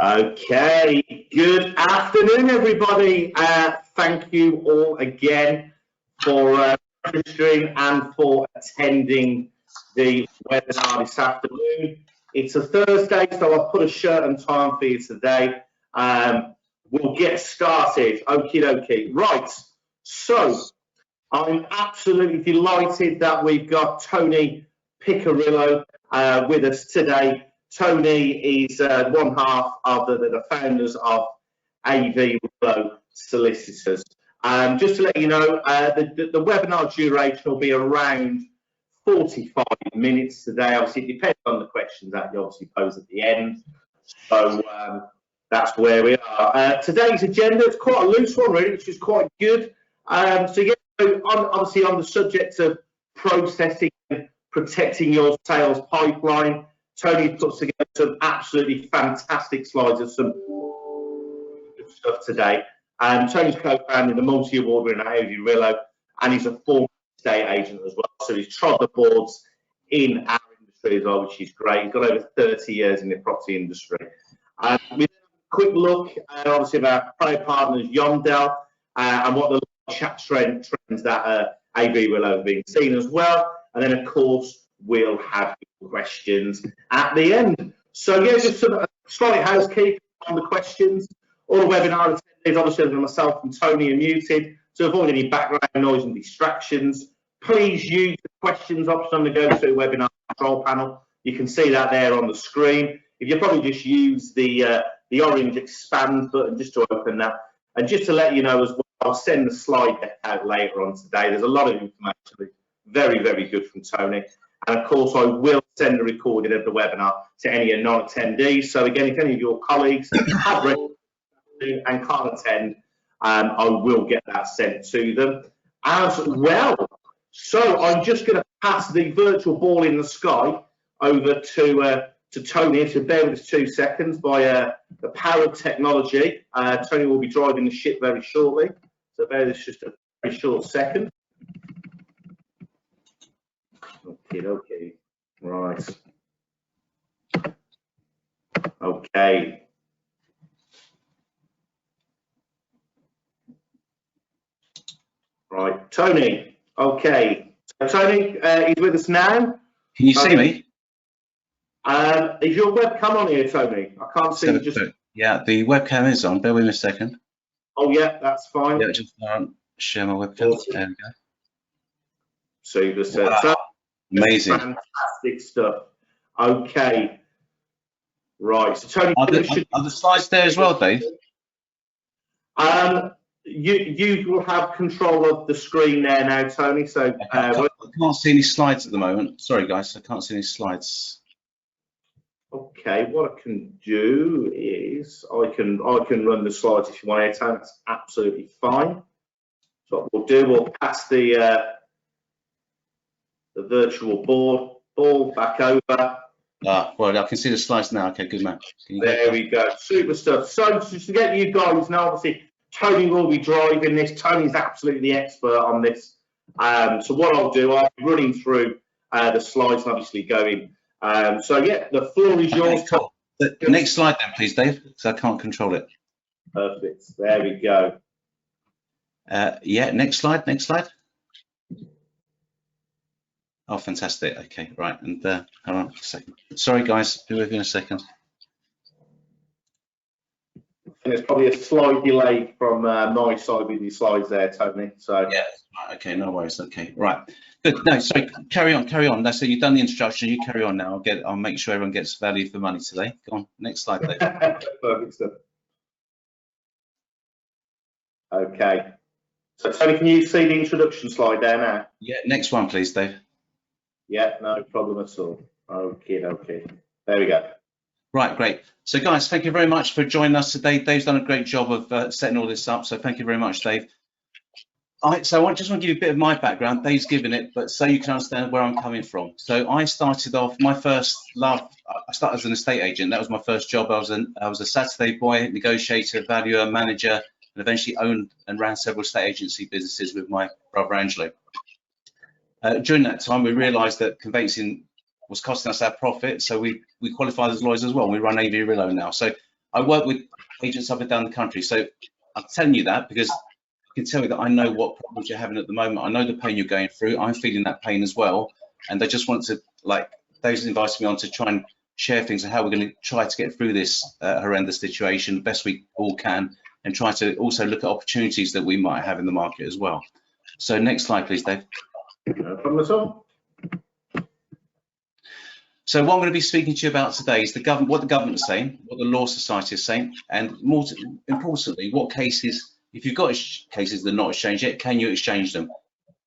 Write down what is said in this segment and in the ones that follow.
Okay, good afternoon, everybody. Thank you all again for registering and for attending the webinar this afternoon. It's a Thursday, so I've put a shirt and tie for you today. We'll get started. Okie dokie. Right, so I'm absolutely delighted that we've got Tony Piccirillo with us today. Tony is one half of the founders of AVRillo Solicitors. Just to let you know, the webinar duration will be around 45 minutes today. Obviously, it depends on the questions that you obviously pose at the end. So that's where we are. Today's agenda is quite a loose one, really, which is quite good. So yeah, obviously on the subject of processing and protecting your sales pipeline, Tony puts together some absolutely fantastic slides of some good stuff today. Tony's co-founded the multi-award winner AVRillo, and he's a former estate agent as well. So he's trod the boards in our industry as well, which is great. He's got over 30 years in the property industry. We have a quick look, obviously, of our pro partners, Yondell, and what the chat trends that AVRillo have been seen as well. And then, of course, we'll have questions at the end. So yeah, just some slight housekeeping on the questions. All the webinar attendees, obviously myself and Tony, are muted to avoid any background noise and distractions. Please use the questions option on the go-to webinar control panel. You can see that there on the screen. If you probably just use the orange expand button just to open that. And just to let you know as well, I'll send the slide deck out later on today. There's a lot of information, very, very good from Tony. And of course, I will send a recording of the webinar to any non-attendees. So again, if any of your colleagues have registered and can't attend, I will get that sent to them as well. So I'm just going to pass the virtual ball in the sky over to Tony. So bear with us 2 seconds by the power of technology. Tony will be driving the ship very shortly. So bear with us just a very short second. Okay, right. Okay. Right, Tony. Okay. So Tony is with us now. Can you see me? Is your webcam on here, Tony? I can't see. Just... Yeah, the webcam is on. Bear with me a second. Oh yeah, that's fine. Yeah, just share my webcam. Awesome. There we go. Super. Wow. So amazing. Fantastic stuff. Okay. Right. So Tony, are the slides there as well, Dave? You will have control of the screen there now, Tony. So okay, I can't see any slides at the moment. Sorry, guys, I can't see any slides. Okay, what I can do is I can run the slides if you want to, Tony. That's absolutely fine. So what we'll do, we'll pass the virtual ball back over. Well, I can see the slides now. Okay, good man. There we go. Super stuff. So just to get you guys now, obviously, Tony will be driving this. Tony's absolutely the expert on this. So what I'll do, I'll be running through the slides and obviously going. So yeah, the floor is yours. Cool. The next slide then, please, Dave, because I can't control it. Perfect. There we go. Yeah, next slide. Next slide. Oh, fantastic. Okay, right. And hold on a second. Sorry, guys. Be with you in a second. And there's probably a slight delay from my side with your slides there, Tony. So yeah, okay, no worries. Okay, right. Good. No, sorry. Carry on. That's it. You've done the introduction. You carry on now. I'll make sure everyone gets value for money today. Go on. Next slide, Dave. Perfect stuff. Okay. So Tony, can you see the introduction slide there now? Yeah. Next one, please, Dave. Yeah, no problem at all. Okay. There we go. Right, great. So guys, thank you very much for joining us today. Dave's done a great job of setting all this up, so thank you very much, Dave. So I just want to give you a bit of my background. Dave's given it, but so you can understand where I'm coming from. So I started off, my first love, I started as an estate agent. That was my first job. I was a Saturday boy, negotiator, valuer, manager, and eventually owned and ran several estate agency businesses with my brother Angelo. During that time, we realised that conveyancing was costing us our profit. So we qualified as lawyers as well. We run AVRillo now. So I work with agents up and down the country. So I'm telling you that because I can tell you that I know what problems you're having at the moment. I know the pain you're going through. I'm feeling that pain as well. And I just want to, like, those invited me on to try and share things and how we're going to try to get through this horrendous situation the best we all can, and try to also look at opportunities that we might have in the market as well. So next slide, please, Dave. No problem at all. So what I'm going to be speaking to you about today is what the government is saying, what the Law Society is saying, and more importantly, what cases, if you've got cases that are not exchanged yet, can you exchange them?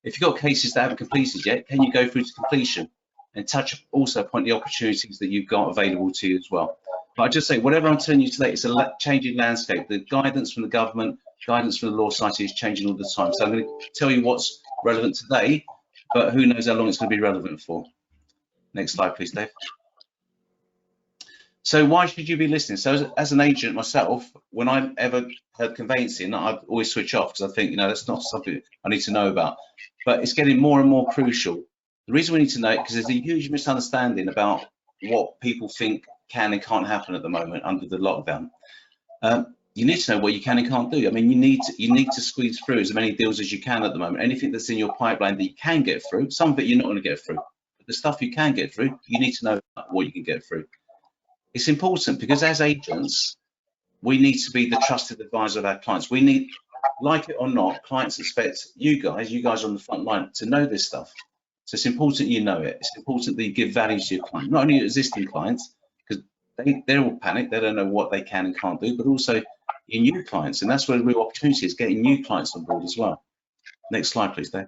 If you've got cases that haven't completed yet, can you go through to completion? And touch also upon the opportunities that you've got available to you as well. But I just say, whatever I'm telling you today, it's a changing landscape. The guidance from the government, guidance from the Law Society is changing all the time. So I'm going to tell you what's relevant today, but who knows how long it's going to be relevant for. Next slide, please, Dave. So why should you be listening? So as an agent myself, when I ever heard conveyancing, I always switch off because I think, you know, that's not something I need to know about. But it's getting more and more crucial. The reason we need to know it because there's a huge misunderstanding about what people think can and can't happen at the moment under the lockdown. You need to know what you can and can't do. I mean, you need to squeeze through as many deals as you can at the moment. Anything that's in your pipeline that you can get through, some of it you're not going to get through. But the stuff you can get through, you need to know what you can get through. It's important because as agents, we need to be the trusted advisor of our clients. We need, like it or not, clients expect you guys on the front line to know this stuff. So it's important you know it. It's important that you give value to your client, not only your existing clients, because they're all panicked, they don't know what they can and can't do, but also your new clients. And that's where the real opportunity is, getting new clients on board as well. Next slide, please, Dave.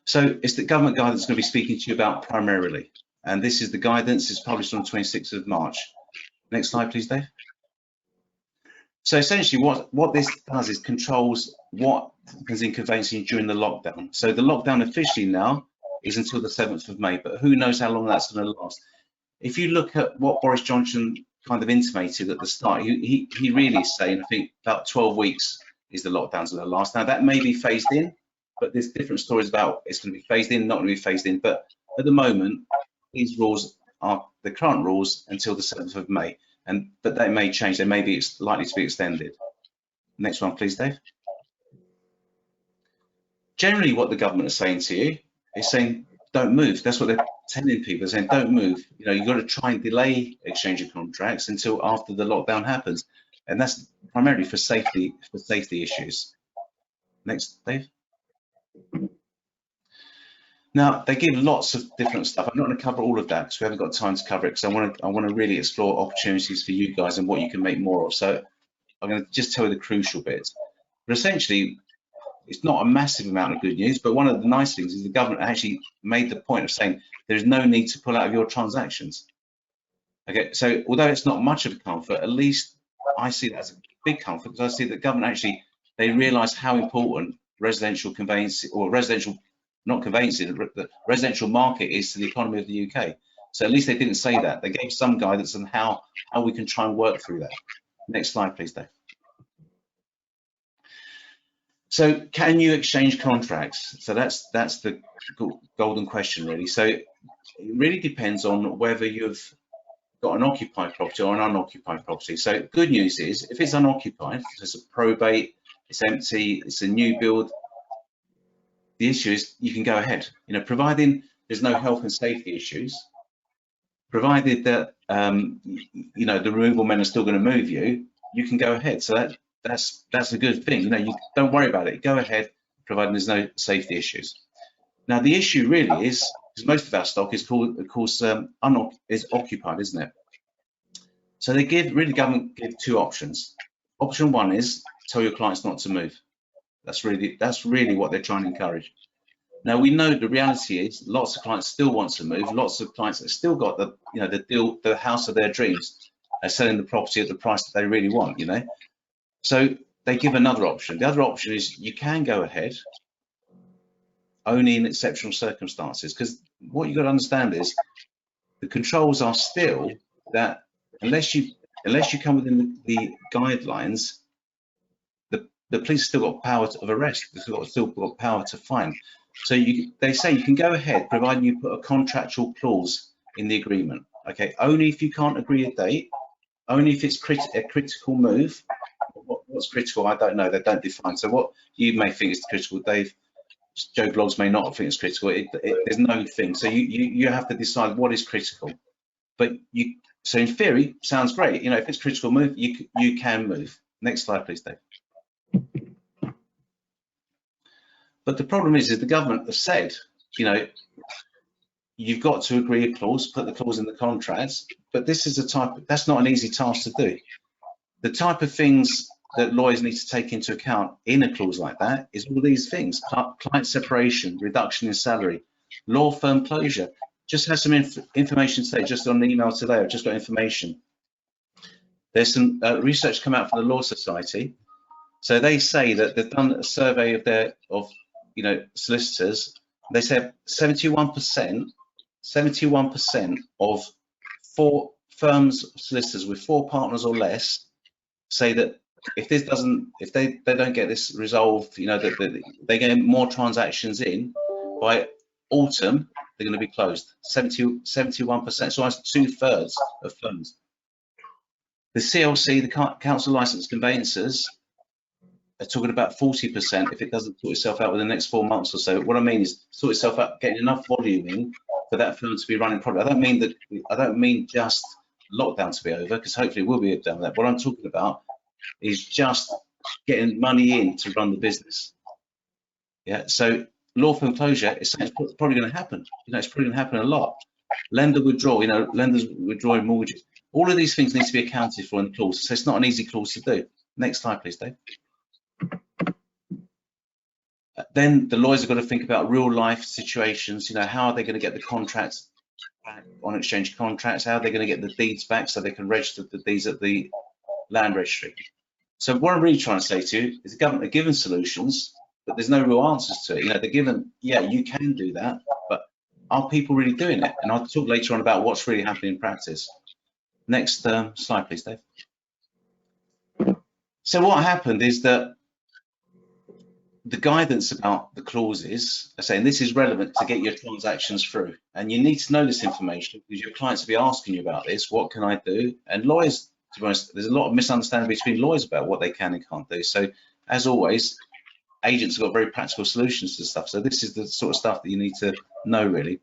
So it's the government guidance I'm going to be speaking to you about primarily. And this is the guidance, it's published on the 26th of March. Next slide, please, Dave. So essentially what this does is controls what happens in conveyancing during the lockdown. So the lockdown officially now is until the 7th of May, but who knows how long that's going to last. If you look at what Boris Johnson kind of intimated at the start, he really is saying, I think about 12 weeks is the lockdown's going to last. Now that may be phased in, but there's different stories about it's going to be phased in, not going to be phased in. But at the moment, these rules are the current rules until the 7th of May. But they may change, they may be likely to be extended. Next one, please, Dave. Generally, what the government is saying to you is saying, don't move. That's what they're telling people. They're saying, don't move. You know, you've got to try and delay exchange of contracts until after the lockdown happens. And that's primarily for safety issues. Next, Dave. Now, they give lots of different stuff. I'm not going to cover all of that because we haven't got time to cover it, because I want to really explore opportunities for you guys and what you can make more of. So I'm going to just tell you the crucial bits. But essentially, it's not a massive amount of good news, but one of the nice things is the government actually made the point of saying there's no need to pull out of your transactions. Okay, so although it's not much of a comfort, at least I see that as a big comfort, because I see that government actually, they realise how important residential conveyancing, or residential, not conveyancing, the residential market is to the economy of the UK. So at least they didn't say that. They gave some guidance on how we can try and work through that. Next slide, please, Dave. So can you exchange contracts? So that's the golden question, really. So it really depends on whether you've got an occupied property or an unoccupied property. So good news is, if it's unoccupied, if it's a probate, it's empty, it's a new build, the issue is you can go ahead, you know, providing there's no health and safety issues, provided that you know, the removal men are still going to move you, you can go ahead. So that's a good thing. You know, you don't worry about it. Go ahead, providing there's no safety issues. Now the issue really is, because most of our stock is called, of course, is occupied, isn't it? So they government give two options. Option one is tell your clients not to move. That's really what they're trying to encourage. Now we know the reality is lots of clients still want to move. Lots of clients have still got the, you know, the house of their dreams, selling the property at the price that they really want, you know. So they give another option. The other option is you can go ahead only in exceptional circumstances, because what you've got to understand is the controls are still that unless you come within the guidelines, the police still got power of arrest. They've still got power to fine. So they say you can go ahead, providing you put a contractual clause in the agreement. Okay, only if you can't agree a date, only if it's a critical move. What's critical? I don't know. They don't define. So what you may think is critical, Dave, Joe Blogs may not think it's critical. There's no thing. So you have to decide what is critical. But so in theory, sounds great. You know, if it's critical move, you can move. Next slide, please, Dave. But the problem is the government have said, you know, you've got to agree a clause, put the clause in the contracts. But this is that's not an easy task to do. The type of things that lawyers need to take into account in a clause like that is all these things: client separation, reduction in salary, law firm closure. Just had some information today, just on the email today. I've just got information. There's some research come out from the Law Society. So they say that they've done a survey of solicitors. They said 71% of firms solicitors with 4 partners or less say that if they don't get this resolved, you know, that they get more transactions in by autumn, they're going to be closed. 71%, so almost 2/3 of firms. The CLC, the council licensed conveyancers, are talking about 40% if it doesn't sort itself out within the next 4 months or so. What I mean is sort itself out, getting enough volume in for that firm to be running properly. I don't mean just lockdown to be over, because hopefully we'll be done with that. What I'm talking about is just getting money in to run the business. Yeah, so law firm closure is probably going to happen. You know, it's probably going to happen a lot. Lender withdrawal, you know, lenders withdrawing mortgages. All of these things need to be accounted for in the clause. So it's not an easy clause to do. Next slide, please, Dave. Then the lawyers have got to think about real life situations. You know, how are they going to get the contracts back on exchange contracts? How are they going to get the deeds back so they can register the deeds at the land registry? So what I'm really trying to say to you is the government are given solutions, but there's no real answers to it. You know, they're given, yeah, you can do that, but are people really doing it? And I'll talk later on about what's really happening in practice. Next slide, please, Dave. So what happened is that the guidance about the clauses are saying this is relevant to get your transactions through, and you need to know this information because your clients will be asking you about this. What can I do? And lawyers, to be honest, there's a lot of misunderstanding between lawyers about what they can and can't do. So as always, agents have got very practical solutions to stuff. So this is the sort of stuff that you need to know, really.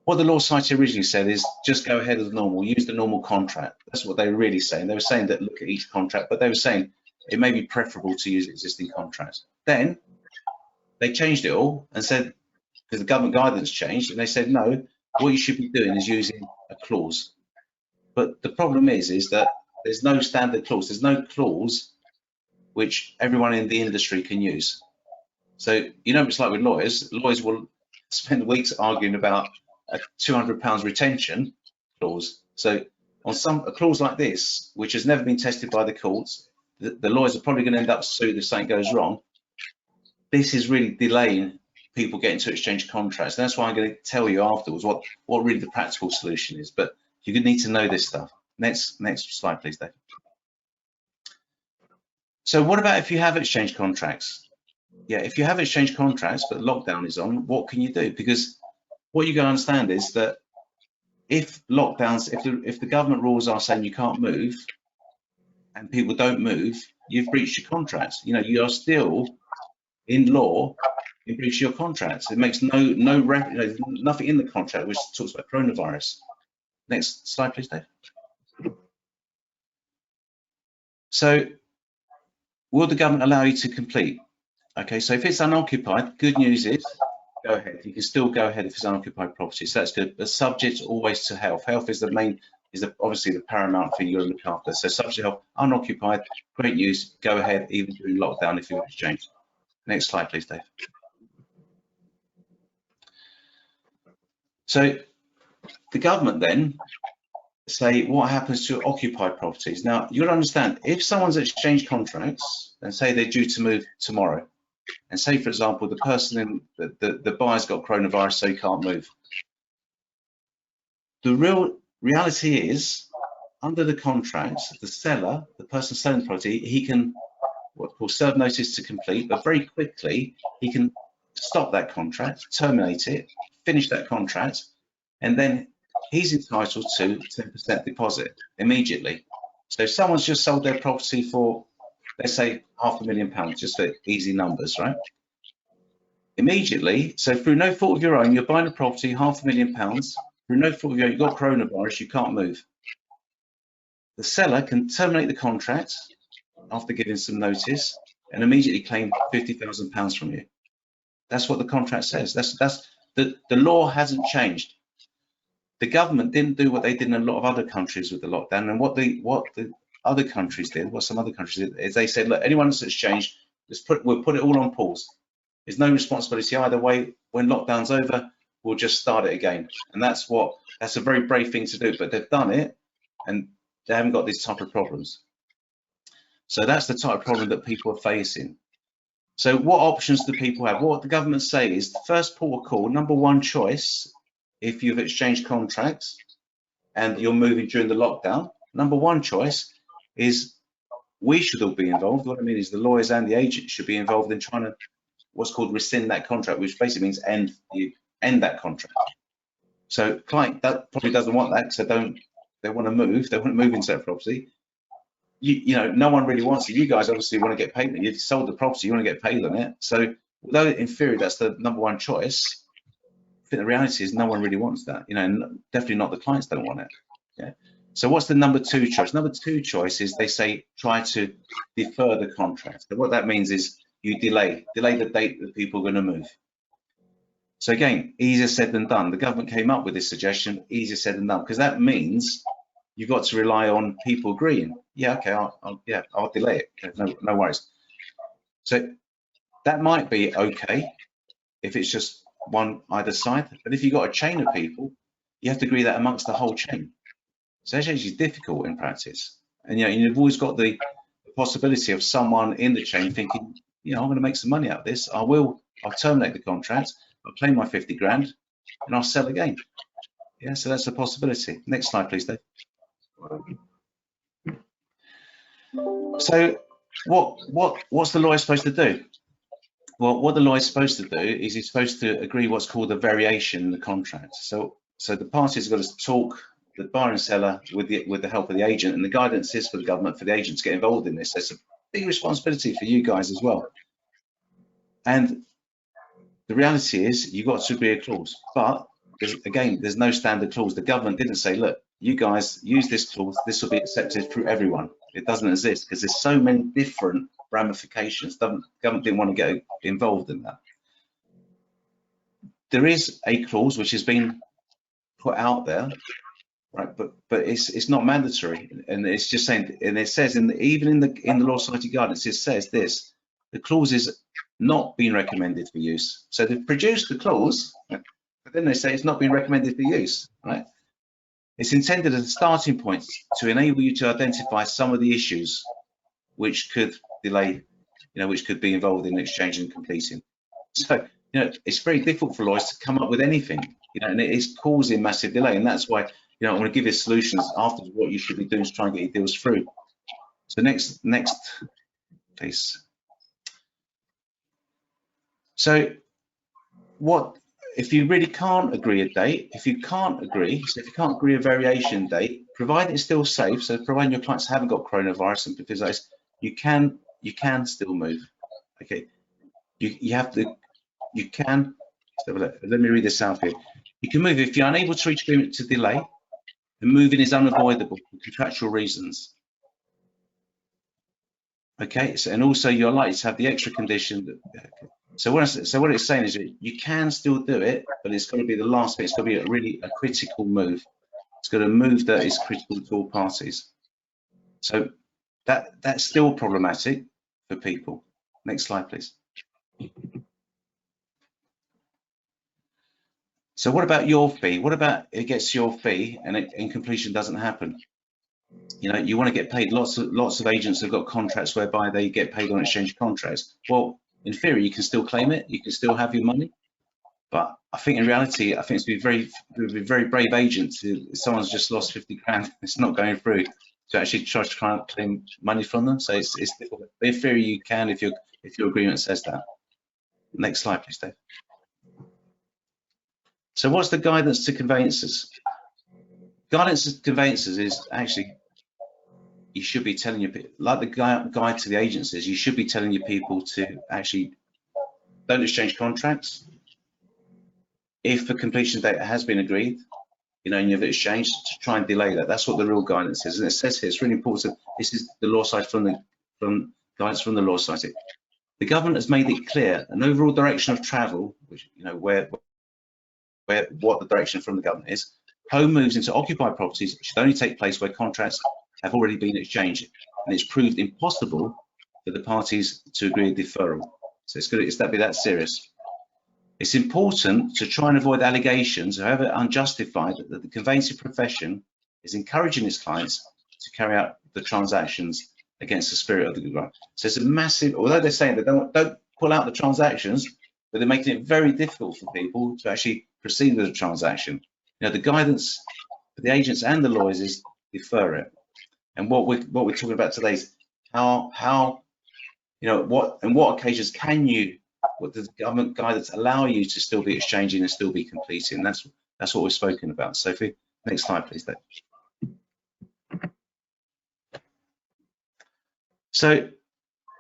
What the Law Society originally said is just go ahead as normal, use the normal contract. That's what they were really saying. They were saying that look at each contract, but they were saying it may be preferable to use existing contracts. Then they changed it all and said, because the government guidance changed, and they said, no, what you should be doing is using a clause. But the problem is that there's no standard clause. There's no clause which everyone in the industry can use. So, you know, it's like with lawyers. Lawyers will spend weeks arguing about a £200 retention clause. So on a clause like this, which has never been tested by the courts, the lawyers are probably going to end up sued if something goes wrong. This is really delaying people getting to exchange contracts. And that's why I'm going to tell you afterwards what really the practical solution is. But you need to know this stuff. Next slide, please, Dave. So what about if you have exchange contracts? Yeah, if you have exchange contracts, but lockdown is on, what can you do? Because what you got to understand is that if lockdowns, if the government rules are saying you can't move, and people don't move, you've breached your contracts. You know, you are still in law in breach of your contracts. It makes nothing in the contract which talks about coronavirus. Next slide, please, Dave. So, will the government allow you to complete? Okay, so if it's unoccupied, good news is go ahead. You can still go ahead if it's unoccupied property. So that's good. But subject always to health. Health is obviously the paramount thing you're going to look after. So subject to health, unoccupied, great news. Go ahead even during lockdown if you exchange. Next slide, please, Dave. So the government then say what happens to occupied properties. Now you've got to understand, if someone's exchanged contracts and say they're due to move tomorrow, and say for example the person the buyer's got coronavirus so he can't move, the reality is under the contracts, the seller, the person selling the property, he can what's called serve notice to complete, but very quickly he can stop that contract, terminate it, finish that contract, and then he's entitled to 10% deposit immediately. So if someone's just sold their property for, let's say, £500,000, just for easy numbers, right? Immediately, so through no fault of your own, you're buying a property, £500,000, through no fault of your own, you've got coronavirus, you can't move. The seller can terminate the contract after giving some notice and immediately claim £50,000 from you. That's what the contract says. The law hasn't changed. The government didn't do what they did in a lot of other countries with the lockdown, and what the other countries did, what some other countries did, is they said, look, anyone that's changed, we'll put it all on pause. There's no responsibility either way. When lockdown's over, we'll just start it again. And that's a very brave thing to do, but they've done it and they haven't got these type of problems. So that's the type of problem that people are facing. So what options do people have? What the government say is the first port of call, number one choice, if you've exchanged contracts and you're moving during the lockdown, number one choice is we should all be involved. What I mean is the lawyers and the agents should be involved in trying to what's called rescind that contract, which basically means end that contract. So client that probably doesn't want that because they want to move into that property. You know, no one really wants it. You guys obviously want to get paid. You've sold the property, you want to get paid on it. So although in theory that's the number one choice, I think the reality is no one really wants that. You know, and definitely not the clients don't want it. Yeah. So what's the number two choice? Number two choice is they say try to defer the contract. So what that means is you delay the date that people are going to move. So again, easier said than done. The government came up with this suggestion, easier said than done, because that means you've got to rely on people agreeing. Yeah, okay, I'll delay it. No worries. So that might be okay if it's just one either side, but if you've got a chain of people, you have to agree that amongst the whole chain. So it's actually difficult in practice. And you know, you've always got the possibility of someone in the chain thinking, you know, I'm going to make some money out of this. I'll terminate the contract, I'll claim my 50 grand, and I'll sell again. Yeah, so that's a possibility. Next slide, please, Dave. So what's the lawyer supposed to do? Well, what the lawyer is supposed to do is he's supposed to agree what's called a variation in the contract. So the parties have got to talk, the buyer and seller, with the help of the agent, and the guidance is for the government, for the agent to get involved in this. There's a big responsibility for you guys as well. And the reality is you've got to agree a clause, but there's no standard clause. The government didn't say, look, you guys use this clause, this will be accepted through everyone. It doesn't exist because there's so many different ramifications. The government didn't want to get involved in that. There is a clause which has been put out there, right? But it's not mandatory, and it's just saying, and it says even in the Law Society guidance, it says this: the clause is not being recommended for use. So they've produced the clause, but then they say it's not being recommended for use, right? It's intended as a starting point to enable you to identify some of the issues which could delay, you know, which could be involved in exchange and completing. So, you know, it's very difficult for lawyers to come up with anything, you know, and it is causing massive delay. And that's why, you know, I want to give you solutions after what you should be doing is try and get your deals through. So next, please. So if you really can't agree a date, if you can't agree a variation date, provided it's still safe, so providing your clients haven't got coronavirus and because you can still move. Okay, let me read this out here. You can move if you're unable to reach agreement to delay, the moving is unavoidable for contractual reasons. Okay, so and also you're likely to have the extra condition that, okay. So what it's saying is that you can still do it, but it's got to be the last bit. It's got to be a critical move. It's got a move that is critical to all parties. So that's still problematic for people. Next slide, please. So what about your fee? What about it gets your fee and completion doesn't happen? You know, you want to get paid. Lots of agents have got contracts whereby they get paid on exchange contracts. Well, in theory, you can still claim it. You can still have your money. But I think in reality, I think it's be very brave agents. If someone's just lost 50 grand, it's not going through to actually try to claim money from them. So it's difficult. In theory, you can if your agreement says that. Next slide, please, Dave. So what's the guidance to conveyancers? Guidance to conveyancers is actually, you should be telling your people, like the guide to the agencies, you should be telling your people to actually don't exchange contracts. If a completion date has been agreed, and you've exchanged, to try and delay that. That's what the real guidance is. And it says here, it's really important. This is the law side from guidance from the law side. The government has made it clear an overall direction of travel, which what the direction from the government is. Home moves into occupied properties should only take place where contracts have already been exchanged, and it's proved impossible for the parties to agree a deferral. So it's got to be that serious. It's important to try and avoid allegations, however unjustified, that the conveyancing profession is encouraging its clients to carry out the transactions against the spirit of the agreement. So it's a massive, although they're saying they don't pull out the transactions, but they're making it very difficult for people to actually proceed with the transaction. The guidance for the agents and the lawyers is defer it. And what we're talking about today is how what occasions what does government guidance allow you to still be exchanging and still be completing? That's what we've spoken about. Sophie, next slide, please, Dave. So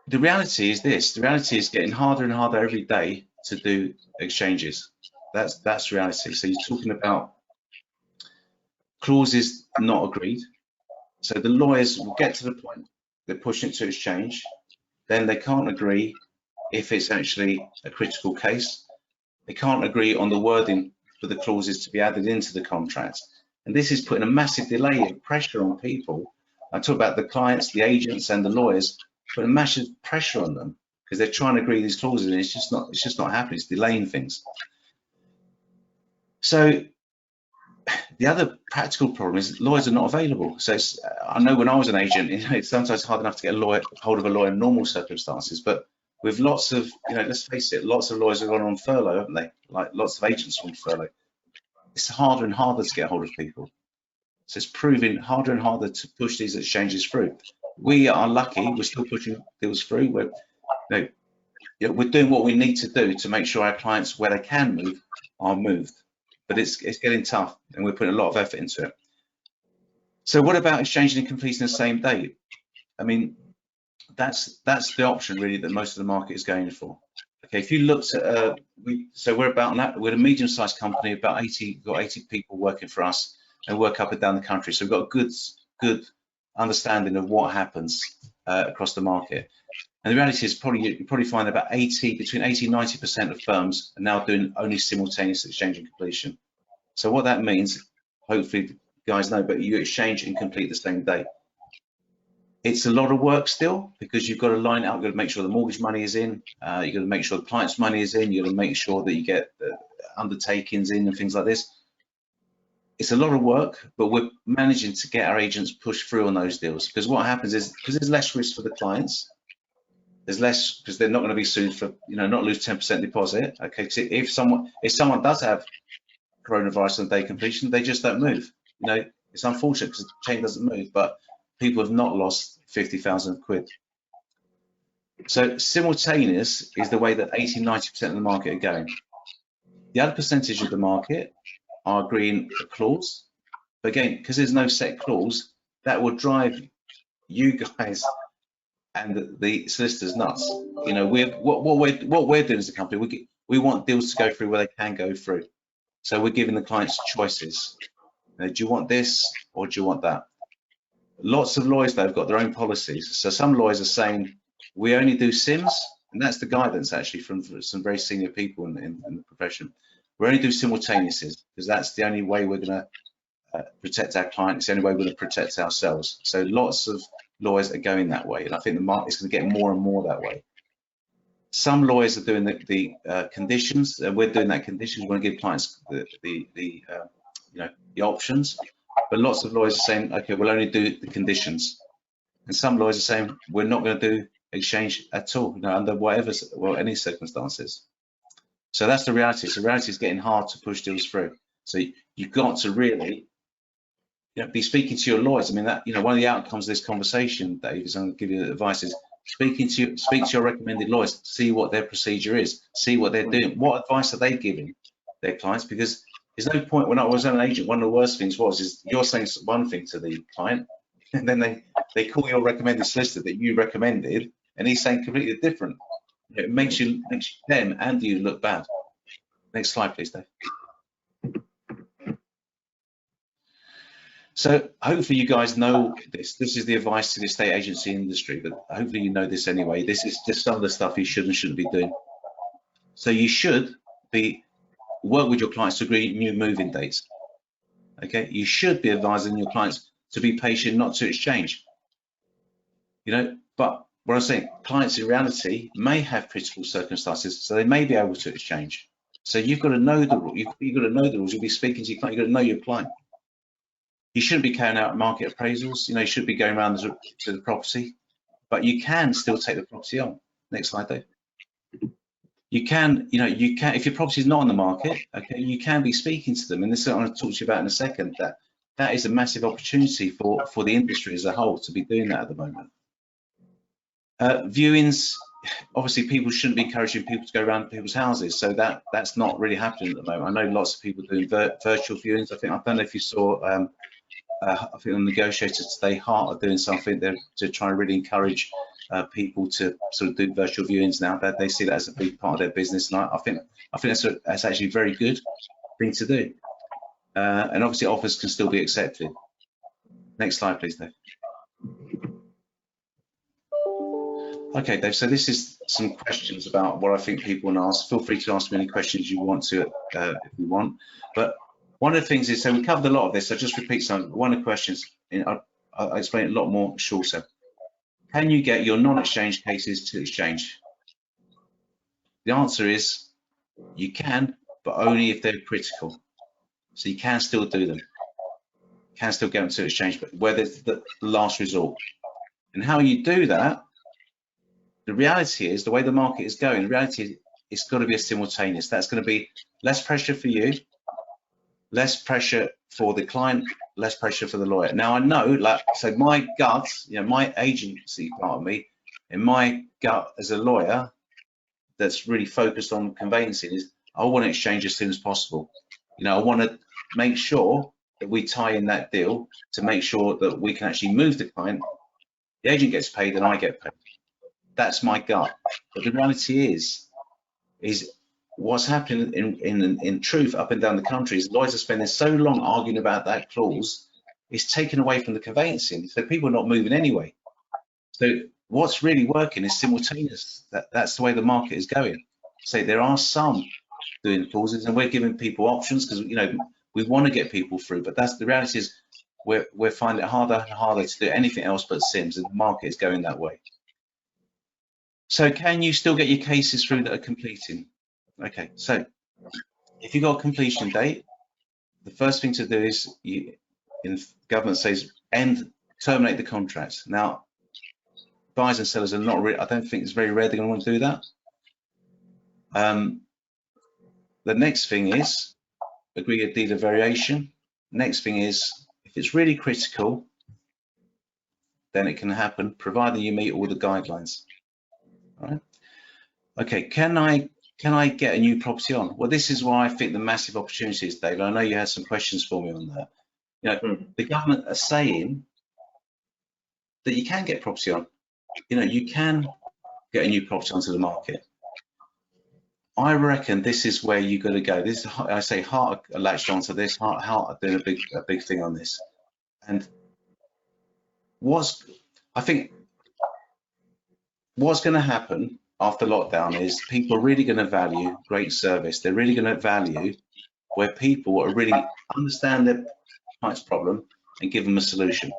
the reality is this: the reality is getting harder and harder every day to do exchanges. That's reality. So you're talking about clauses not agreed. So the lawyers will get to the point they're pushing it to exchange, then they can't agree if it's actually a critical case. They can't agree on the wording for the clauses to be added into the contract. And this is putting a massive delay and pressure on people. I talk about the clients, the agents and the lawyers, putting massive pressure on them because they're trying to agree these clauses and it's just not happening, it's delaying things. So the other practical problem is lawyers are not available. So I know when I was an agent, it's sometimes hard enough to get hold of a lawyer in normal circumstances, but with lots of, let's face it, lots of lawyers have gone on furlough, haven't they? Like lots of agents on furlough. It's harder and harder to get hold of people. So it's proving harder and harder to push these exchanges through. We are lucky, we're still pushing deals through. We're doing what we need to do to make sure our clients, where they can move, are moved. But it's getting tough and we're putting a lot of effort into it. So what about exchanging and completing the same day? I mean, that's the option really that most of the market is going for. Okay, if you looked at, we're a medium-sized company, about 80 people working for us and work up and down the country. So we've got a good understanding of what happens across the market. And the reality is you probably find about between 80 and 90% of firms are now doing only simultaneous exchange and completion. So what that means, hopefully you guys know, but you exchange and complete the same day. It's a lot of work still because you've got to line out, you've got to make sure the mortgage money is in, you've got to make sure the client's money is in, you've got to make sure that you get the undertakings in and things like this. It's a lot of work, but we're managing to get our agents pushed through on those deals because what happens is, because there's less risk for the clients, there's less, because they're not going to be sued for, not lose 10% deposit. Okay, so if someone does have coronavirus on day completion, they just don't move. It's unfortunate because the chain doesn't move, but people have not lost 50,000 quid. So simultaneous is the way that 80–90% of the market are going. The other percentage of the market are agreeing a clause, but again, because there's no set clause, that will drive you guys and the solicitors nuts. What we're doing as a company, we want deals to go through where they can go through. So we're giving the clients choices. Do you want this or do you want that? Lots of lawyers, though, have got their own policies. So some lawyers are saying, we only do SIMs, and that's the guidance actually from some very senior people in the profession. We only do simultaneouses because that's the only way we're going to protect our clients. It's the only way we're going to protect ourselves. So lots of lawyers are going that way, and I think the market's going to get more and more that way. Some lawyers are doing the conditions. We're doing that conditions. We want to give clients the options. But lots of lawyers are saying, okay, we'll only do the conditions. And some lawyers are saying, we're not going to do exchange at all, under any circumstances. So that's the reality. So the reality is getting hard to push deals through. So you've got to really be speaking to your lawyers. I mean, that one of the outcomes of this conversation, Dave, is I'm going to give you advice is speak to your recommended lawyers, see what their procedure is, see what they're doing, what advice are they giving their clients, because there's no point. When I was an agent, one of the worst things is you're saying one thing to the client, and then they call your recommended solicitor that you recommended, and he's saying completely different. It makes them and you look bad. Next slide, please, Dave. So hopefully you guys know this. This is the advice to the estate agency industry, but hopefully you know this anyway. This is just some of the stuff you should and shouldn't be doing. So you should work with your clients to agree new moving dates. Okay, you should be advising your clients to be patient, not to exchange. You know, but what I'm saying, clients in reality may have critical circumstances, so they may be able to exchange. So you've got to know the rules. You've got to know the rules. You'll be speaking to your client. You've got to know your client. You shouldn't be carrying out market appraisals. You know, you shouldn't be going around to the property, but you can still take the property on. Next slide, Dave. You can, if your property is not on the market, okay, you can be speaking to them, and this is what I'm going to talk to you about in a second. That is a massive opportunity for the industry as a whole to be doing that at the moment. Viewings, obviously, people shouldn't be encouraging people to go around to people's houses, so that's not really happening at the moment. I know lots of people doing virtual viewings. I don't know if you saw. I think the negotiators today, Hart, are doing something to try and really encourage people to sort of do virtual viewings now. That they see that as a big part of their business, and I think that's actually a very good thing to do. And obviously, offers can still be accepted. Next slide, please, Dave. Okay, Dave. So this is some questions about what I think people want to ask. Feel free to ask me any questions you want to, if you want. But one of the things is, so we covered a lot of this. So just repeat some. One of the questions, I'll explain it a lot more shorter. Can you get your non-exchange cases to exchange? The answer is you can, but only if they're critical. So you can still do them. You can still get them to exchange, but where there's the last resort. And how you do that, the reality is, the way the market is going, the reality is it's got to be a simultaneous. That's going to be less pressure for you, less pressure for the client, less pressure for the lawyer. Now I know, so my gut, my agency part of me, in my gut as a lawyer that's really focused on conveyancing, is I want to exchange as soon as possible. I want to make sure that we tie in that deal to make sure that we can actually move the client. The agent gets paid and I get paid. That's my gut. But the reality is what's happening in truth up and down the country is lawyers are spending so long arguing about that clause, it's taken away from the conveyancing. So people are not moving anyway. So what's really working is simultaneous. That's the way the market is going. So there are some doing clauses, and we're giving people options because we want to get people through. But that's the reality is we're finding it harder and harder to do anything else but Sims, and the market is going that way. So can you still get your cases through that are completing? Okay, so if you've got a completion date, the first thing to do is, government says, terminate the contract. Now, buyers and sellers are not really, I don't think it's very rare they're going to want to do that. The next thing is agree a deed of variation. Next thing is, if it's really critical, then it can happen, provided you meet all the guidelines. All right. Okay, can I get a new property on? Well, this is why I think the massive opportunities, David. I know you had some questions for me on that. The government are saying that you can get property on. You can get a new property onto the market. I reckon this is where you've got to go. This, I say, Hart latched onto this. Hart are doing a big thing on this. And I think what's going to happen after lockdown is people are really going to value great service. They're really going to value where people are really understand their client's problem and give them a solution.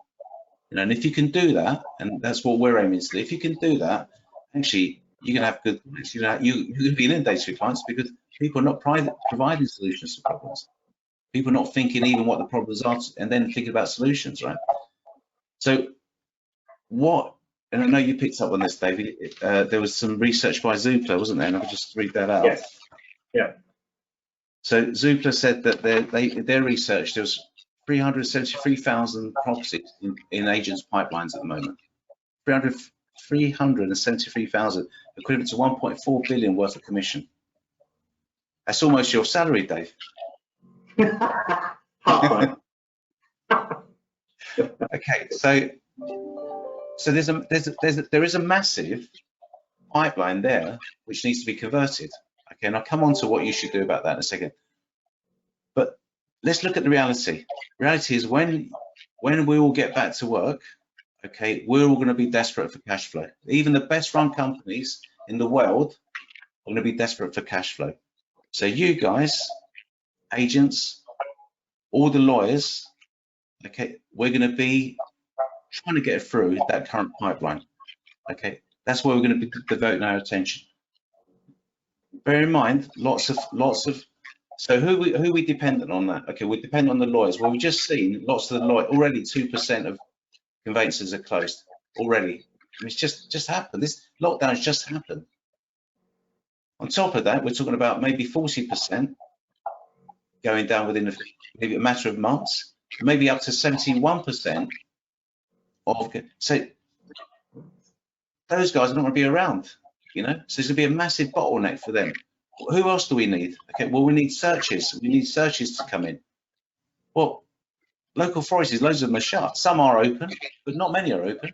And if you can do that, and that's what we're aiming to do, if you can do that, actually you can have good clients. You're going to be inundated with clients because people are not providing solutions to problems. People are not thinking even what the problems are and then thinking about solutions, right? So and I know you picked up on this, David, there was some research by Zoopla, wasn't there? And I'll just read that out. Yes. Yeah. So Zoopla said that their research, there was 373,000 properties in agents' pipelines at the moment. 373,000, equivalent to 1.4 billion worth of commission. That's almost your salary, Dave. Halfway. Okay, so there is a massive pipeline there which needs to be converted. Okay, and I'll come on to what you should do about that in a second. But let's look at the reality. Reality is when we all get back to work, okay, we're all going to be desperate for cash flow. Even the best run companies in the world are going to be desperate for cash flow. So you guys, agents, all the lawyers, okay, we're going to be trying to get through that current pipeline. Okay, that's where we're going to be devoting our attention. Bear in mind, lots of. So who are we dependent on that? Okay, we depend on the lawyers. Well, we've just seen lots of the lawyers, already 2% of conveyances are closed already. I mean, it's just happened. This lockdown has just happened. On top of that, we're talking about maybe 40% going down within maybe a matter of months, maybe up to 71% of. So those guys are not going to be around, you know. So there's going to be a massive bottleneck for them. Who else do we need? Okay, well, we need searches. We need searches to come in. Well, local authorities, loads of them are shut. Some are open, but not many are open.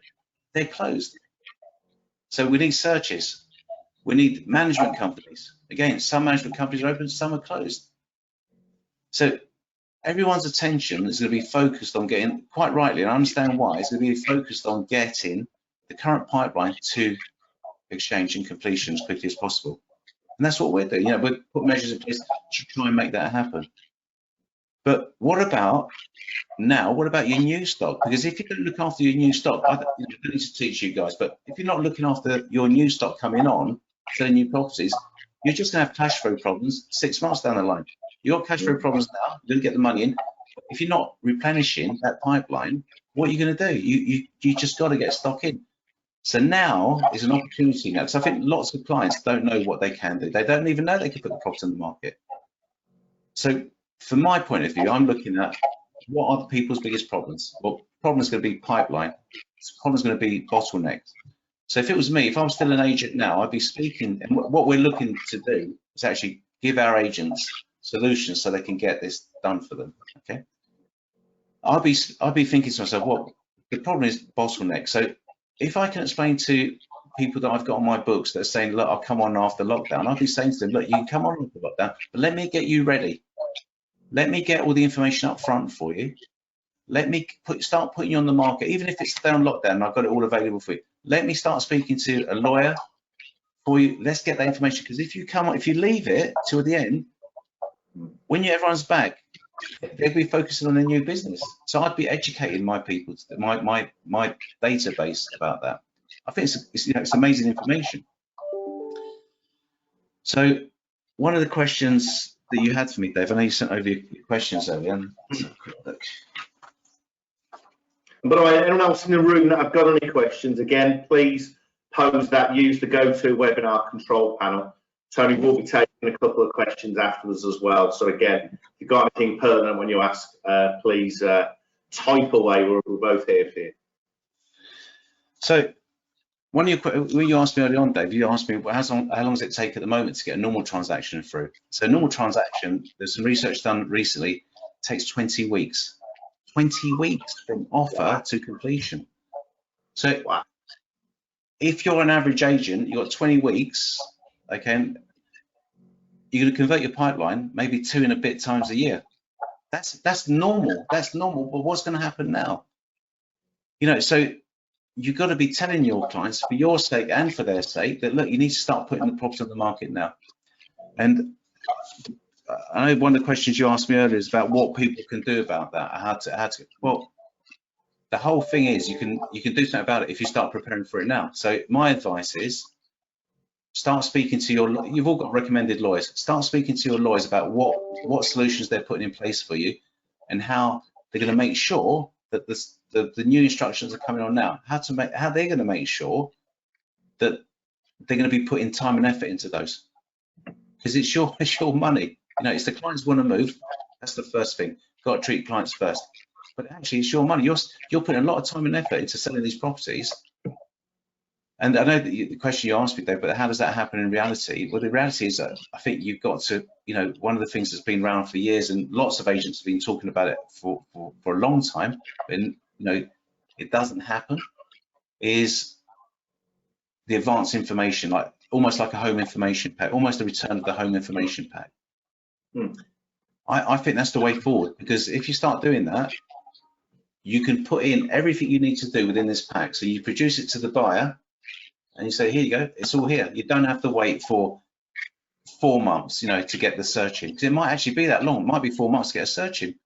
They're closed. So we need searches. We need management companies. Again, some management companies are open, some are closed. So everyone's attention is going to be focused on getting, quite rightly, and I understand why, it's going to be focused on getting the current pipeline to exchange and completion as quickly as possible. And that's what we're doing. You know, we've put measures in place to try and make that happen. But what about now? What about your new stock? Because if you don't look after your new stock, I don't need to teach you guys, but if you're not looking after your new stock coming on, selling new properties, you're just going to have cash flow problems 6 months down the line. You've got cash flow problems now, you're going to get the money in. If you're not replenishing that pipeline, what are you going to do? You just got to get stock in. So now is an opportunity now, because I think lots of clients don't know what they can do. They don't even know they can put the property on the market. So from my point of view, I'm looking at what are the people's biggest problems? Well, the problem is going to be pipeline. The problem is going to be bottlenecks. So if it was me, if I'm still an agent now, I'd be speaking, and what we're looking to do is actually give our agents solutions so they can get this done for them, okay? I'll be thinking to myself, well, the problem is bottleneck. So if I can explain to people that I've got on my books that are saying, look, I'll come on after lockdown, I'll be saying to them, look, you can come on after lockdown, but let me get you ready. Let me get all the information up front for you. Let me start putting you on the market, even if it's down lockdown and I've got it all available for you. Let me start speaking to a lawyer for you. Let's get that information, because if you leave it till the end, when everyone's back, they'll be focusing on their new business. So I'd be educating my people, my database about that. I think it's amazing information. So one of the questions that you had for me, Dave, I know you sent over your questions earlier. By the way, anyone else in the room that have got any questions, again, please pose that. Use the GoToWebinar control panel. Tony will be taking a couple of questions afterwards as well. So again, if you've got anything pertinent when you ask, please type away. We're both here for you. So when you asked me early on, Dave, you asked me how long does it take at the moment to get a normal transaction through? So a normal transaction, there's some research done recently, takes 20 weeks. 20 weeks from offer to completion. So if you're an average agent, you've got 20 weeks, okay, you're going to convert your pipeline maybe 2 and a bit times a year. That's normal. That's normal. But what's going to happen now? You know, so you've got to be telling your clients, for your sake and for their sake, that look, you need to start putting the property on the market now. And I know one of the questions you asked me earlier is about what people can do about that. How to. Well, the whole thing is you can do something about it if you start preparing for it now. So my advice is start speaking to you've all got recommended lawyers. Start speaking to your lawyers about what solutions they're putting in place for you, and how they're going to make sure that the new instructions are coming on now. How they're going to make sure that they're going to be putting time and effort into those, because it's your money. You know, it's the clients want to move. That's the first thing. Got to treat clients first. But actually, it's your money. You're putting a lot of time and effort into selling these properties. And I know that the question you asked me there, but how does that happen in reality? Well, the reality is that I think you've got to, one of the things that's been around for years, and lots of agents have been talking about it for a long time, and it doesn't happen, is the advanced information, like almost like a home information pack, almost a return of the home information pack. I think that's the way forward, because if you start doing that, you can put in everything you need to do within this pack. So you produce it to the buyer, and you say, here you go, it's all here. You don't have to wait for 4 months, to get the search in, because it might actually be that long. It might be 4 months to get a search in,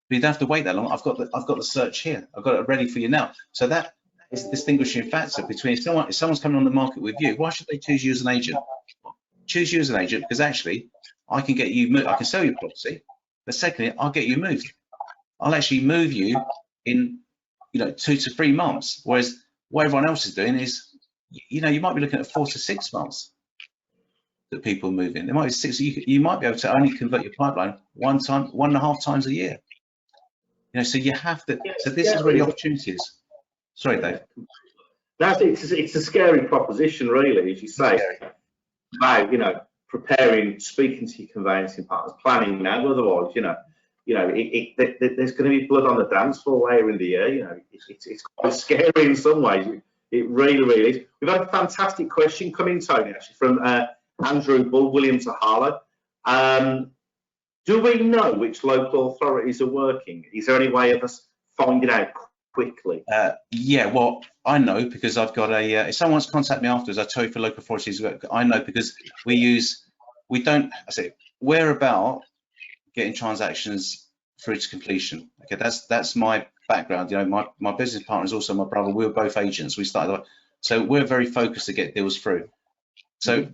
but you don't have to wait that long. I've got the search here. I've got it ready for you now. So that is the distinguishing factor between if someone's coming on the market with you. Why should they choose you as an agent? Choose you as an agent because actually I can get you, I can sell your property, but secondly, I'll get you moved. I'll actually move you in 2 to 3 months, whereas what everyone else is doing is, you might be looking at 4 to 6 months that people move in. There might be 6. You might be able to only convert your pipeline 1.5 times a year. So you have to. So this is where the opportunity is. Sorry, Dave. It's a scary proposition, really, as you say. About preparing, speaking to your conveyancing partners, planning now. Otherwise, there's going to be blood on the dance floor later in the year. It's quite scary in some ways. It really, really is. We've had a fantastic question come in, Tony, actually, from Andrew Bull, William to Harlow. Do we know which local authorities are working? Is there any way of us finding out quickly? Yeah, well, I know because I've got a, if someone's contact me afterwards, I tell you for local authorities, I know because we're about getting transactions through to completion. Okay, that's my background. My business partner is also my brother. We were both agents. We started, so we're very focused to get deals through. So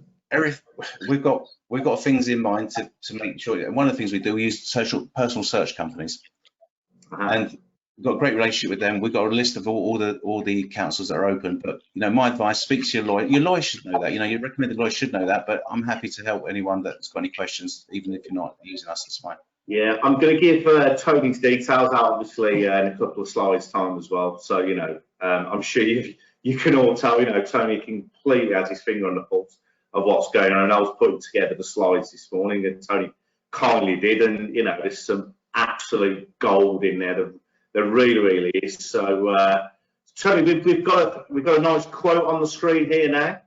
we've got things in mind to make sure. And one of the things we do, we use personal search companies, and we've got a great relationship with them. We've got a list of all the councils that are open. But my advice: speak to your lawyer. Your lawyer should know that. Your recommended lawyer should know that. But I'm happy to help anyone that's got any questions, even if you're not using us. That's fine. Yeah, I'm going to give Tony's details out, obviously, in a couple of slides' time as well. So, I'm sure you can all tell, Tony completely has his finger on the pulse of what's going on. And I was putting together the slides this morning, and Tony kindly did. And, there's some absolute gold in there. There really, really is. So, Tony, we've got a nice quote on the screen here now.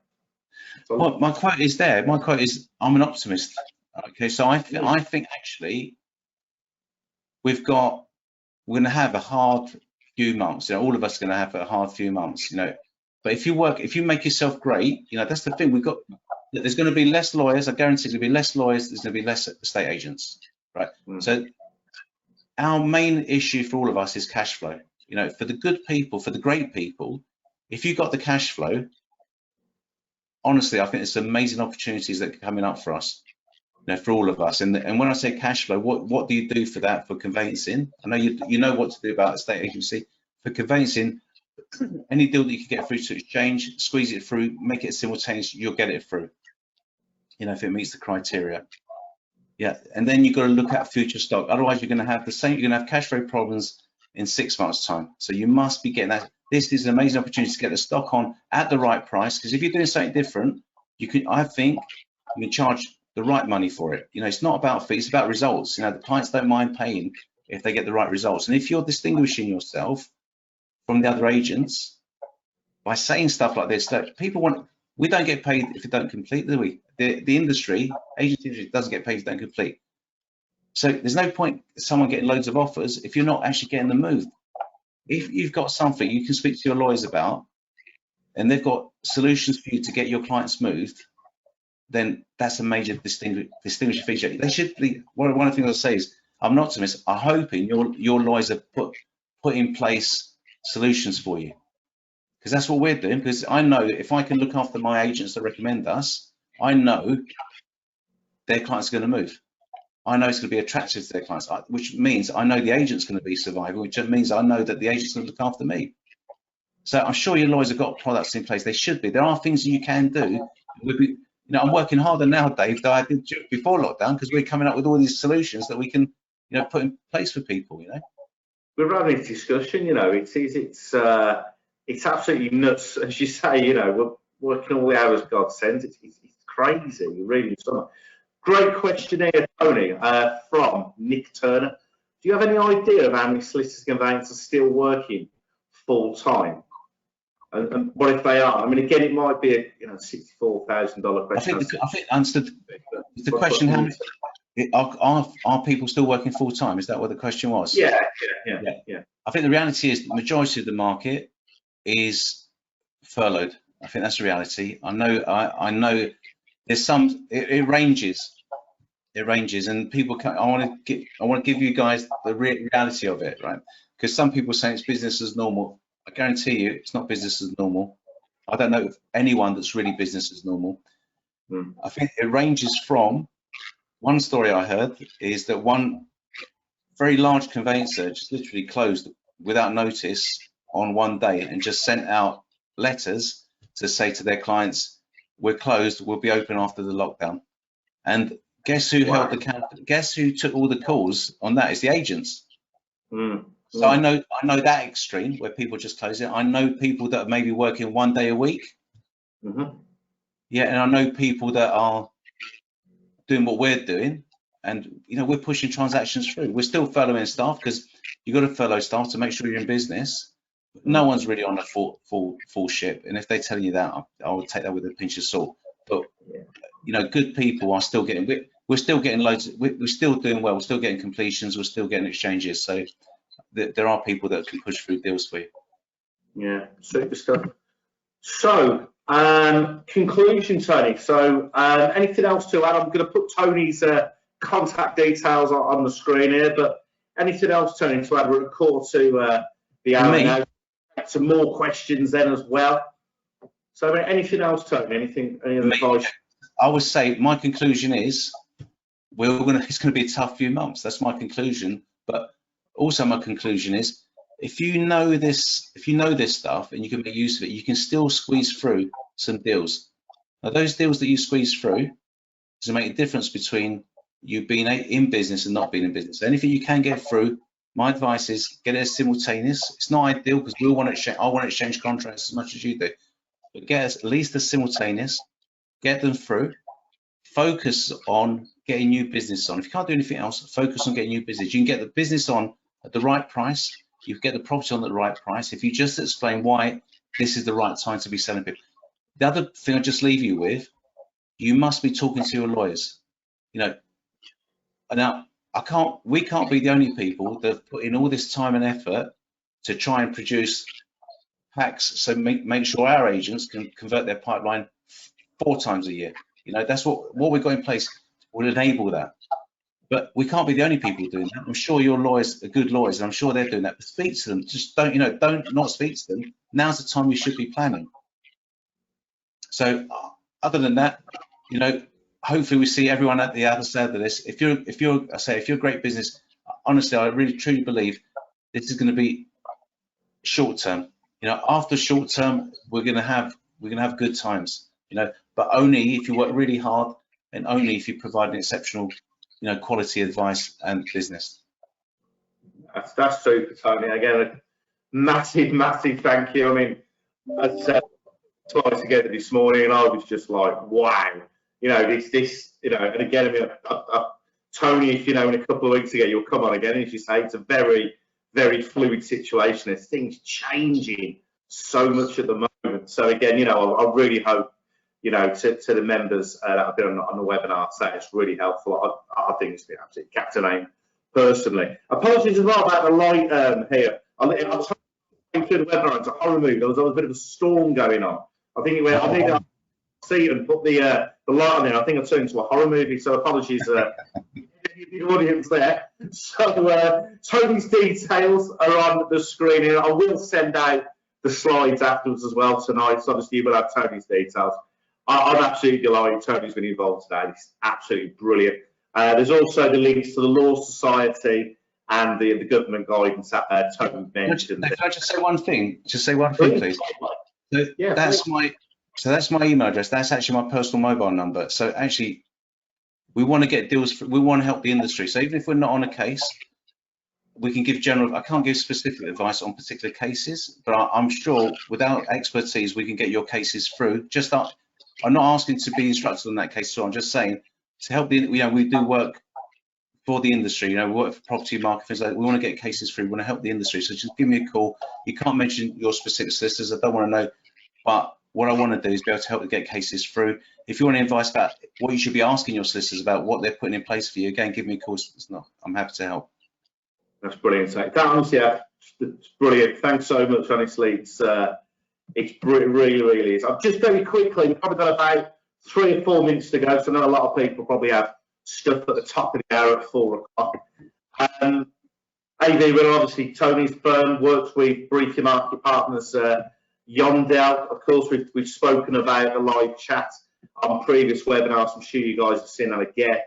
Well, my quote is there. My quote is, I'm an optimist. Okay, so I think actually, we're going to have a hard few months. All of us are going to have a hard few months. But if you make yourself great, that's the thing. There's going to be less lawyers. I guarantee there's going to be less lawyers. There's going to be less estate agents, right? So our main issue for all of us is cash flow. For the good people, for the great people, if you've got the cash flow, honestly, I think there's some amazing opportunities that are coming up for us. For all of us, and when I say cash flow, what do you do for that for conveyancing? I know you know what to do about estate agency. For conveyancing, any deal that you can get through to exchange, squeeze it through, make it simultaneous, you'll get it through. If it meets the criteria. Yeah, and then you've got to look at future stock. Otherwise, you're going to have the same. You're going to have cash flow problems in 6 months' time. So you must be getting that. This is an amazing opportunity to get the stock on at the right price. Because if you're doing something different, I think you can charge the right money for it. It's not about fees, it's about results. The clients don't mind paying if they get the right results. And if you're distinguishing yourself from the other agents by saying stuff like this, that we don't get paid if you don't complete, do we? The industry, agency industry, doesn't get paid if you don't complete. So there's no point someone getting loads of offers if you're not actually getting them moved. If you've got something you can speak to your lawyers about, and they've got solutions for you to get your clients moved, then that's a major distinguishing feature. They should be. One of the things I'll say is, I'm an optimist. I'm hoping your lawyers have put in place solutions for you, because that's what we're doing. Because I know if I can look after my agents that recommend us, I know their clients are going to move. I know it's going to be attractive to their clients, which means I know the agent's going to be surviving, which means I know that the agent's going to look after me. So I'm sure your lawyers have got products in place. They should be. There are things that you can do. I'm working harder now, Dave, than I did before lockdown, because we're coming up with all these solutions that we can, put in place for people. We're having a discussion. it's absolutely nuts. As you say, you know, we're working all the hours God sends. It's crazy, really. Great question here, Tony, from Nick Turner. Do you have any idea of how many solicitors and conveyancers are still working full time? And what if they are? I mean, again, it might be a $64,000 question. I think I understood the question. How many are people still working full time? Is that what the question was? Yeah. I think the reality is the majority of the market is furloughed. I think that's the reality. I know there's some. It ranges. It ranges, and people. I want to give you guys the reality of it, right? Because some people say it's business as normal. I guarantee you, it's not business as normal. I don't know of anyone that's really business as normal. I think it ranges from. One story I heard is that one very large conveyancer just literally closed without notice on one day and just sent out letters to say to their clients, "We're closed. We'll be open after the lockdown." And guess who held the count? Guess who took all the calls on that? It's the agents. So I know that extreme where people just close it. I know people that are maybe working 1 day a week. Yeah, and I know people that are doing what we're doing, and we're pushing transactions through. We're still furloughing staff because you've got to furlough staff to make sure you're in business. No one's really on a full ship, and if they tell you that, I would take that with a pinch of salt. But good people are still getting. We're still getting loads. We're still doing well. We're still getting completions. We're still getting exchanges. So there are people that can push through deals for you. Yeah, super stuff. So, conclusion, Tony. So, anything else to add? I'm going to put Tony's contact details on the screen here, but anything else, Tony, to add? We're at quarter to the hour now. Some more questions then as well. So, anything else, Tony? Any other advice? I would say my conclusion is it's going to be a tough few months. That's my conclusion. But also my conclusion is if you know this stuff and you can make use of it, you can still squeeze through some deals. Now, those deals that you squeeze through does make a difference between you being in business and not being in business. Anything you can get through, my advice is get it as simultaneous. It's not ideal because I want to exchange contracts as much as you do, but get at least as simultaneous. Get them through. Focus on getting new business on. If you can't do anything else, focus on getting new business. You can get the business on at the right price. You get the property on at the right price. If you just explain why this is the right time to be selling people. The other thing I'll just leave you with, you must be talking to your lawyers. Now we can't be the only people that have put in all this time and effort to try and produce packs. So make sure our agents can convert their pipeline 4 times a year. That's what we've got in place will enable that. But we can't be the only people doing that. I'm sure your lawyers are good lawyers, and I'm sure they're doing that. But speak to them. Just don't not speak to them. Now's the time you should be planning. So other than that, hopefully we see everyone at the other side of this. If you're a great business, honestly, I really truly believe this is going to be short term. After short term, we're going to have good times. But only if you work really hard and only if you provide an exceptional, quality advice and business. That's super, Tony. Again, a massive thank you. I mean, as I said twice together this morning, and I was just like, wow. This, and again, I mean, Tony, if in a couple of weeks ago, you'll come on again. As you say, it's a very, very fluid situation. There's things changing so much at the moment. So again, I really hope, to the members that have been on the webinar today, it's really helpful. I think it's been absolutely captivating personally. Apologies as well about the light here. I'll through the webinar into horror movie. There was a bit of a storm going on. I think it went. I think I see and put the light on there. I think I turned into a horror movie. So apologies, the audience there. So Tony's details are on the screen here. I will send out the slides afterwards as well tonight. So obviously you will have Tony's details. I'm absolutely delighted Tony's been involved today. It's absolutely brilliant. There's also the links to the Law Society and the government guidance that Tony mentioned. Can I just say one thing? Just say one thing, please. So yeah, that's my email address. That's actually my personal mobile number. So actually, we want to get deals. We want to help the industry. So even if we're not on a case, we can give general, I can't give specific advice on particular cases, but I'm sure without expertise, we can get your cases through. Just that, I'm not asking to be instructed on that case, so I'm just saying to help the, we do work for the industry, we work for property market, things like that. We want to get cases through, we want to help the industry. So just give me a call. You can't mention your specific solicitors, I don't want to know, but what I want to do is be able to help you get cases through. If you want advice about what you should be asking your solicitors about, what they're putting in place for you, again, give me a call. I'm happy to help. That's brilliant. It's brilliant. Thanks so much. Honestly, it's really, really is. I've just very quickly, we've probably got about 3 or 4 minutes to go, so I know a lot of people probably have stuff at the top of the hour at 4 o'clock. AVRillo, obviously, Tony's firm works with Briefing Market Partners. Yondell, of course, we've spoken about the live chat on previous webinars. I'm sure you guys have seen that again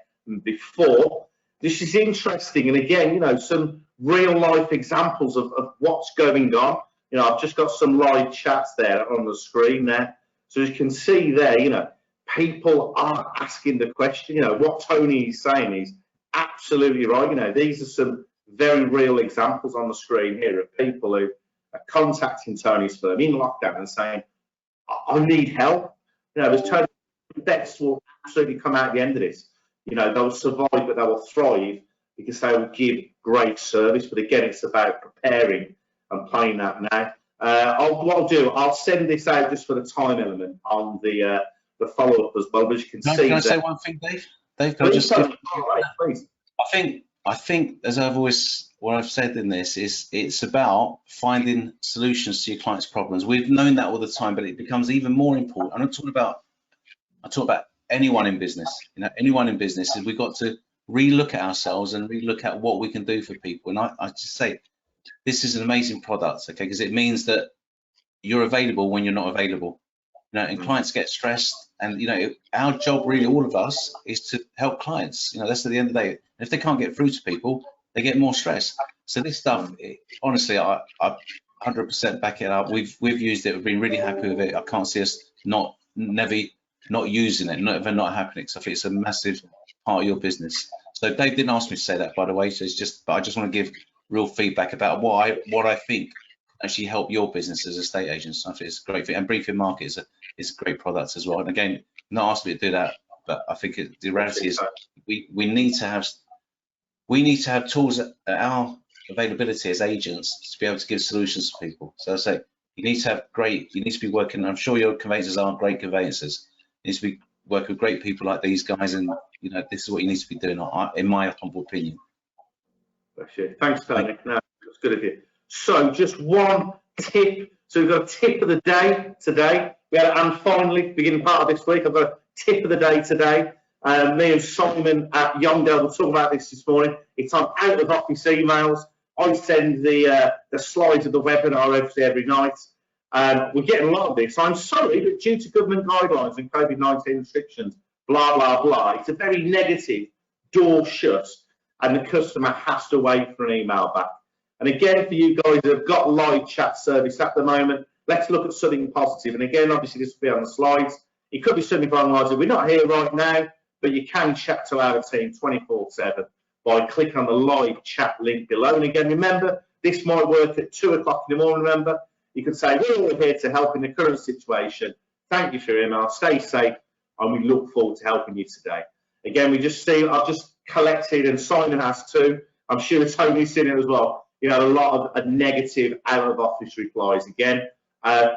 before. This is interesting, and again, some real life examples of what's going on. I've just got some live chats there on the screen there, so as you can see there, people are asking the question. What Tony is saying is absolutely right. These are some very real examples on the screen here of people who are contacting Tony's firm in lockdown and saying, I need help. There's Tony, bets will absolutely come out at the end of this. They'll survive, but they will thrive because they will give great service. But again, it's about preparing and playing that now. What I'll do, I'll send this out just for the time element on the follow-up as well. But as you can see, can I say one thing, Dave? Dave, can I just please. I think, as what I've said in this is, it's about finding solutions to your clients' problems. We've known that all the time, but it becomes even more important. I'm talking about anyone in business. Anyone in business, is we've got to relook at ourselves and relook at what we can do for people. And I just say, this is an amazing product, okay? Because it means that you're available when you're not available. And clients get stressed, and our job, really, all of us, is to help clients. That's at the end of the day. And if they can't get through to people, they get more stress. So this stuff, honestly, I 100% back it up. We've used it. We've been really happy with it. I can't see us not using it, never not happening. Because I think it's a massive part of your business. So Dave didn't ask me to say that, by the way. So but I just want to give real feedback about what I think actually help your business as estate agents. I think it's a great thing. And Briefing Market is a great product as well. And again, not asking me to do that, but I think the reality is we need to have tools at our availability as agents to be able to give solutions to people. So I say you need to be working. I'm sure your conveyancers are great conveyancers. You need to be working with great people like these guys, and this is what you need to be doing, in my humble opinion. Thanks, Tony. No, that's good of you. So just one tip. So we've got a tip of the day today. And finally, beginning part of this week, I've got a tip of the day today. Me and Simon at Yondell will talk about this morning. It's on out of office emails. I send the slides of the webinar every night. We're getting a lot of this. I'm sorry, but due to government guidelines and COVID-19 restrictions, blah, blah, blah, it's a very negative door shut, and the customer has to wait for an email back. And again, for you guys that have got live chat service at the moment, let's look at something positive. And again, obviously, this will be on the slides. It could be something along the lines of, we're not here right now, but you can chat to our team 24/7 by clicking on the live chat link below. And again, remember, this might work at 2 o'clock in the morning. Remember, you can say, we're all here to help in the current situation. Thank you for your email. Stay safe, and we look forward to helping you today. Again, I've just collected, and Simon has too. I'm sure Tony's seen it as well. A lot of negative out of office replies. Again,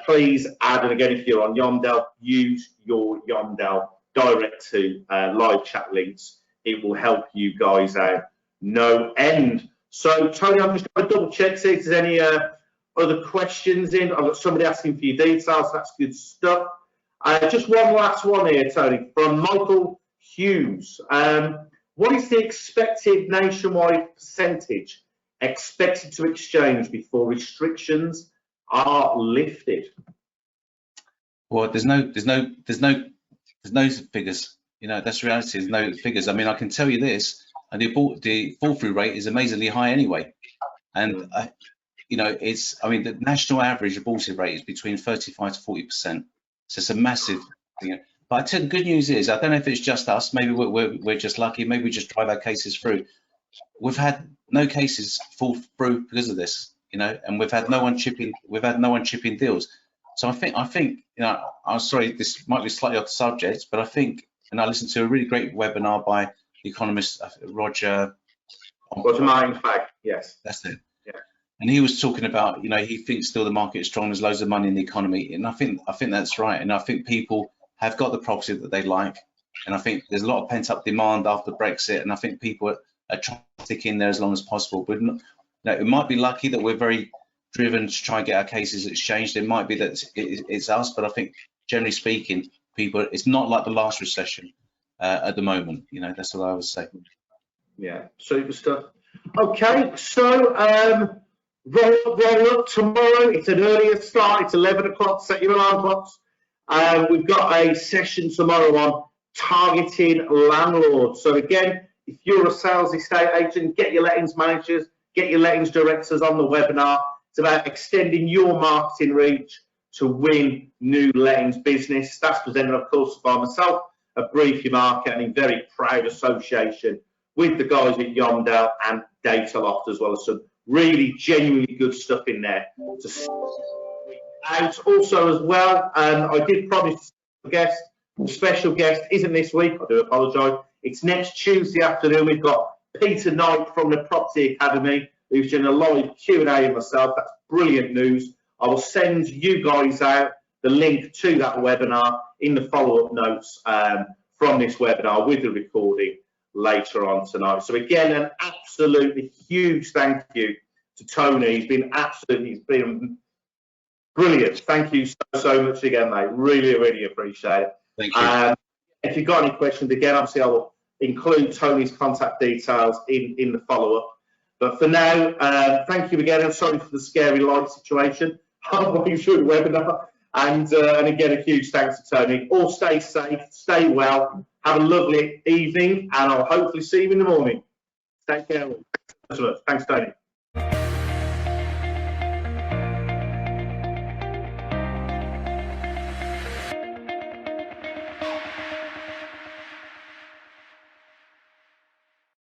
please add, and again, if you're on Yondell, use your Yondell direct to live chat links. It will help you guys out no end. So, Tony, I'm just going to double check, see if there's any other questions in. I've got somebody asking for your details. So that's good stuff. Just one last one here, Tony, from Michael Hughes. What is the expected nationwide percentage expected to exchange before restrictions are lifted? Well, there's no figures. That's the reality. There's no figures. I mean, I can tell you this, and the fall through rate is amazingly high anyway. And the national average abortive rate is between 35 to 40%. So it's a massive thing. But I tell you, the good news is, I don't know if it's just us. Maybe we're just lucky. Maybe we just drive our cases through. we've had no cases fall through because of this, you know, and we've had no one chipping deals. So I think, you know, I'm sorry, this might be slightly off the subject, but I think, and I listened to a really great webinar by the economist Roger Martin, yes. That's it. Yeah. And he was talking about, you know, he thinks still the market is strong, there's loads of money in the economy, and I think that's right. And I think people have got the property that they like, and I think there's a lot of pent-up demand after Brexit, and I think people are trying to stick in there as long as possible. But you know, it might be lucky that we're very driven to try and get our cases exchanged. It might be that it's us, but I think generally speaking, people, it's not like the last recession at the moment. You know, that's what I would say. Yeah, super stuff. Okay, so roll up tomorrow. It's an earlier start. It's 11 o'clock. Set your alarm clocks. We've got a session tomorrow on targeting landlords. So again, if you're a sales estate agent, get your lettings managers, get your lettings directors on the webinar. It's about extending your marketing reach to win new lettings business. That's presented, of course, by myself, a Brief Your Market, and in very proud association with the guys at Yondell and Data Loft, as well as some really genuinely good stuff in there to out. Also as well, I did promise a guest, the special guest isn't this week, I do apologise. It's next Tuesday afternoon. We've got Peter Knight from the Property Academy, who's doing a live Q&A with myself. That's brilliant news. I will send you guys out the link to that webinar in the follow-up notes from this webinar with the recording later on tonight. So again, an absolutely huge thank you to Tony. He's been brilliant. Thank you so much again, mate. Really appreciate it. Thank you. If you've got any questions, again, obviously I will include Tony's contact details in the follow-up. But for now, thank you again. I'm sorry for the scary light situation halfway through the webinar. And again, a huge thanks to Tony. All stay safe, stay well, have a lovely evening, and I'll hopefully see you in the morning. Take care. Thanks, Tony.